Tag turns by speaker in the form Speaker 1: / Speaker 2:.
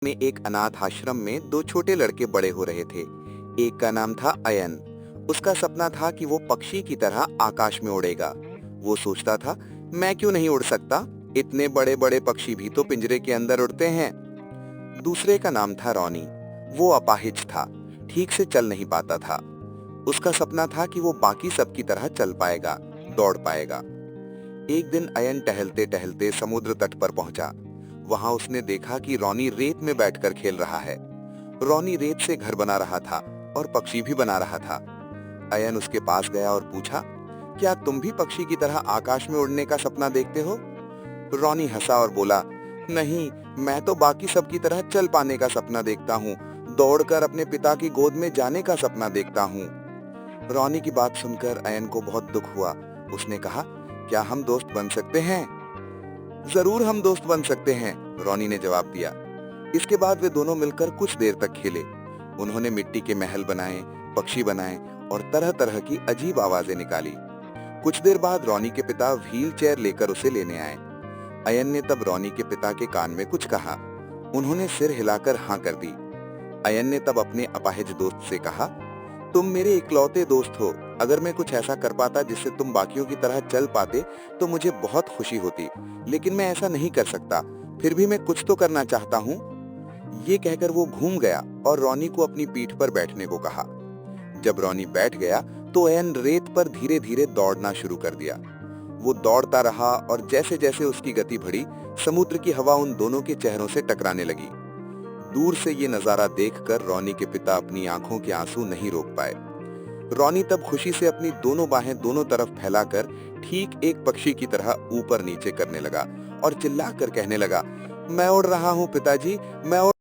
Speaker 1: में एक अनाथ आश्रम में दो छोटे लड़के बड़े हो रहे थे। एक का नाम था अयन। उसका सपना था कि वो पक्षी की तरह आकाश में उड़ेगा। वो सोचता था, मैं क्यों नहीं उड़ सकता? इतने बड़े बड़े पक्षी भी तो पिंजरे के अंदर उड़ते हैं। दूसरे का नाम था रॉनी। वो अपाहिज था, ठीक से चल नहीं पाता था। उसका सपना था कि वो बाकी सबकी तरह चल पाएगा, दौड़ पाएगा। एक दिन अयन टहलते टहलते समुद्र तट पर पहुंचा। वहां उसने देखा कि रॉनी रेत में बैठकर खेल रहा है। रॉनी रेत से घर बना रहा था और पक्षी भी बना रहा था। अयन उसके पास गया और पूछा, क्या तुम भी पक्षी की तरह आकाश में उड़ने का सपना देखते हो? रॉनी हंसा और बोला, नहीं, मैं तो बाकी सबकी तरह चल पाने का सपना देखता हूँ, दौड़कर अपने पिता की गोद में जाने का सपना देखता हूँ। रॉनी की बात सुनकर अयन को बहुत दुख हुआ। उसने कहा, क्या हम दोस्त बन सकते हैं? जरूर हम दोस्त बन सकते हैं, रॉनी ने जवाब दिया। इसके बाद वे दोनों मिलकर कुछ देर तक खेले। उन्होंने मिट्टी के महल बनाए, पक्षी बनाए और तरह तरह की अजीब आवाजें निकाली। कुछ देर बाद रॉनी के पिता व्हील चेयर लेकर उसे लेने आए। अयन ने तब रॉनी के पिता के कान में कुछ कहा। उन्होंने सिर हिलाकर हाँ कर दी। अयन ने तब अपने अपाहिज दोस्त से कहा, तुम मेरे इकलौते दोस्त हो। अगर मैं कुछ ऐसा कर पाता जिससे तुम बाकियों की तरह चल पाते तो मुझे बहुत खुशी होती, लेकिन मैं ऐसा नहीं कर सकता। फिर भी मैं कुछ तो करना चाहता हूँ। ये कहकर वो घूम गया और रॉनी को अपनी पीठ पर बैठने को कहा। जब रॉनी बैठ गया तो एन रेत पर धीरे धीरे दौड़ना शुरू कर दिया। वो दौड़ता रहा और जैसे जैसे उसकी गति बढ़ी, समुद्र की हवा उन दोनों के चेहरों से टकराने लगी। दूर से ये नजारा देखकर रॉनी के पिता अपनी आंखों के आंसू नहीं रोक पाए। रॉनी तब खुशी से अपनी दोनों बाहें दोनों तरफ फैलाकर ठीक एक पक्षी की तरह ऊपर नीचे करने लगा और चिल्लाकर कहने लगा, मैं उड़ रहा हूँ पिताजी, मैं उड़